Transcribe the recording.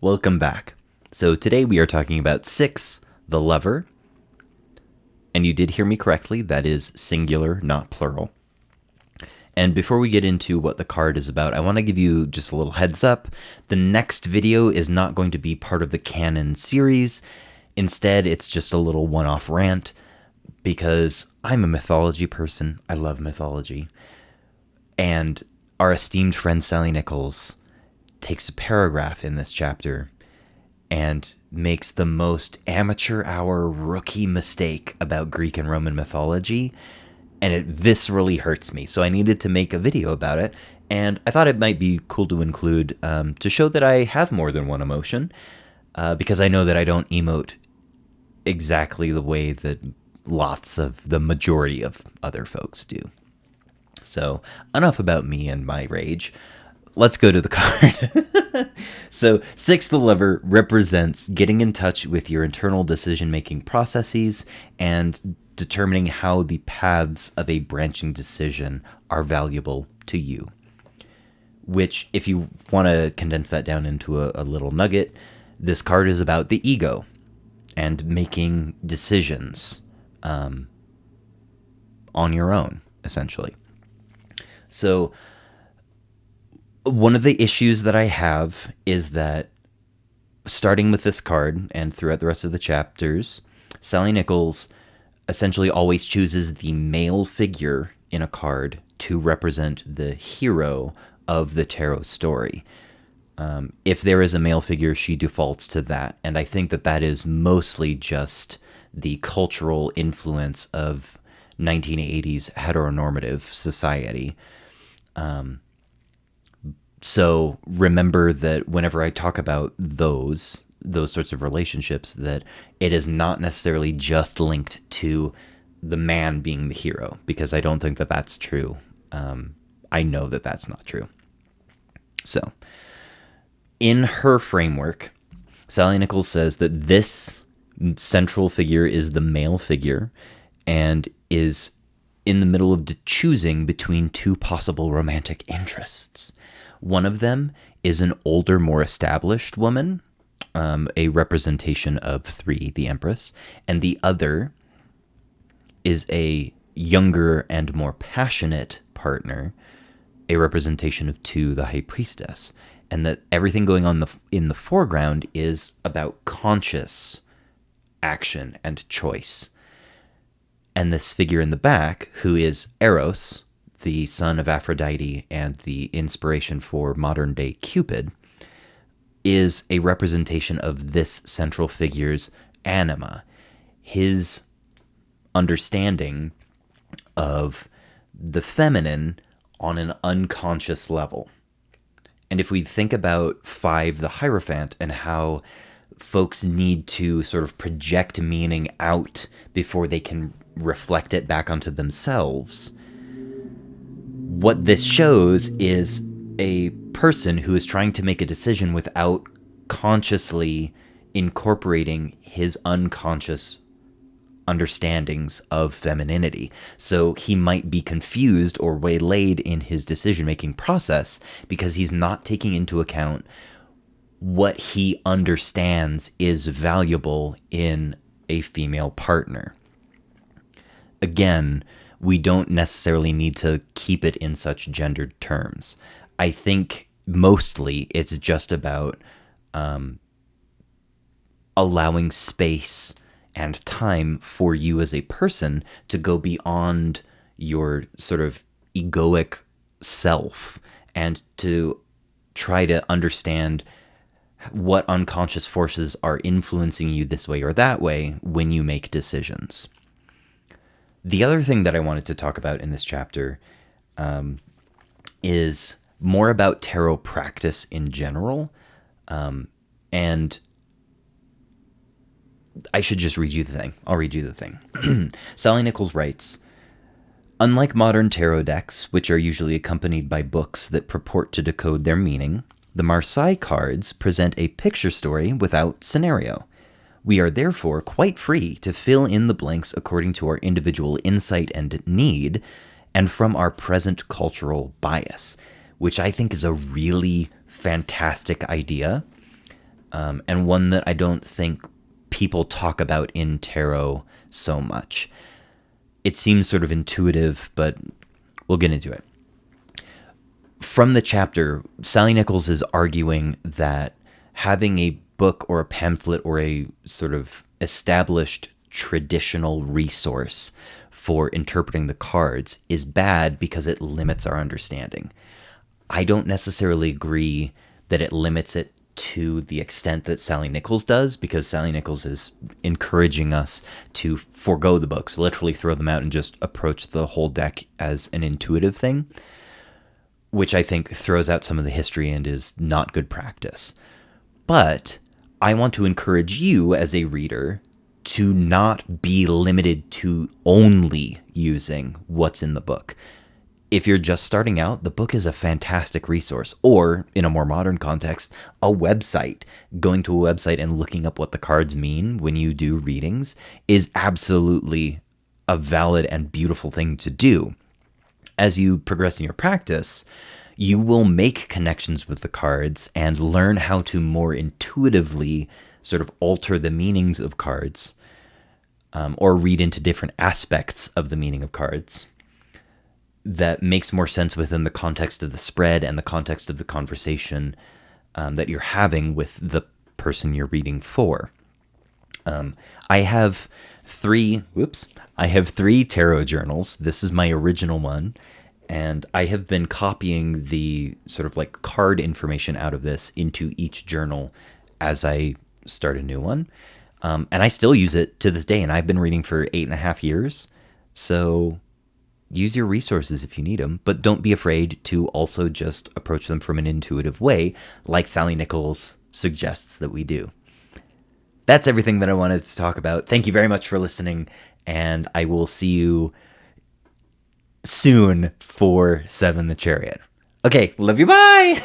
Welcome back. So today we are talking about 6, the Lover. And you did hear me correctly, that is singular, not plural. And before we get into what the card is about, I want to give you just a little heads up. The next video is not going to be part of the canon series. Instead, it's just a little one-off rant because I'm a mythology person. I love mythology. And our esteemed friend Sallie Nichols takes a paragraph in this chapter and makes the most amateur hour rookie mistake about Greek and Roman mythology, and it viscerally hurts me. So I needed to make a video about it, and I thought it might be cool to include to show that I have more than one emotion, because I know that I don't emote exactly the way that lots of the majority of other folks do. So enough about me and my rage. Let's go to the card. So 6, the Lover, represents getting in touch with your internal decision-making processes and determining how the paths of a branching decision are valuable to you. Which, if you want to condense that down into a little nugget, this card is about the ego and making decisions on your own, essentially. So one of the issues that I have is that, starting with this card and throughout the rest of the chapters, Sallie Nichols essentially always chooses the male figure in a card to represent the hero of the tarot story. If there is a male figure, she defaults to that. And I think that that is mostly just the cultural influence of 1980s heteronormative society. So remember that whenever I talk about those sorts of relationships, that it is not necessarily just linked to the man being the hero, because I don't think that that's true. I know that that's not true. So in her framework, Sallie Nichols says that this central figure is the male figure and is in the middle of choosing between 2 possible romantic interests. One of them is an older, more established woman, a representation of 3, the Empress, and the other is a younger and more passionate partner, a representation of 2, the High Priestess, and that everything going on in the foreground is about conscious action and choice. And this figure in the back, who is Eros, the son of Aphrodite and the inspiration for modern-day Cupid, is a representation of this central figure's anima, his understanding of the feminine on an unconscious level. And if we think about 5, the Hierophant, and how folks need to sort of project meaning out before they can reflect it back onto themselves, what this shows is a person who is trying to make a decision without consciously incorporating his unconscious understandings of femininity. So he might be confused or waylaid in his decision-making process because he's not taking into account what he understands is valuable in a female partner. Again, we don't necessarily need to keep it in such gendered terms. I think mostly it's just about allowing space and time for you as a person to go beyond your sort of egoic self and to try to understand what unconscious forces are influencing you this way or that way when you make decisions. The other thing that I wanted to talk about in this chapter is more about tarot practice in general. And I should just read you the thing. I'll read you the thing. Sallie Nichols writes, "Unlike modern tarot decks, which are usually accompanied by books that purport to decode their meaning, the Marseille cards present a picture story without scenario. We are therefore quite free to fill in the blanks according to our individual insight and need, and from our present cultural bias," which I think is a really fantastic idea. and one that I don't think people talk about in tarot so much. It seems sort of intuitive, but we'll get into it. From the chapter, Sallie Nichols is arguing that having a book or a pamphlet or a sort of established traditional resource for interpreting the cards is bad because it limits our understanding. I don't necessarily agree that it limits it to the extent that Sallie Nichols does, because Sallie Nichols is encouraging us to forego the books, literally throw them out and just approach the whole deck as an intuitive thing, which I think throws out some of the history and is not good practice. But I want to encourage you as a reader to not be limited to only using what's in the book. If you're just starting out, the book is a fantastic resource. Or, in a more modern context, a website. Going to a website and looking up what the cards mean when you do readings is absolutely a valid and beautiful thing to do. As you progress in your practice, you will make connections with the cards and learn how to more intuitively sort of alter the meanings of cards, or read into different aspects of the meaning of cards that makes more sense within the context of the spread and the context of the conversation that you're having with the person you're reading for. I have three tarot journals. This is my original one, and I have been copying the sort of like card information out of this into each journal as I start a new one. And I still use it to this day, and I've been reading for 8.5 years. So use your resources if you need them, but don't be afraid to also just approach them from an intuitive way, like Sallie Nichols suggests that we do. That's everything that I wanted to talk about. Thank you very much for listening, and I will see you soon for 7 the Chariot. Okay, love you, bye!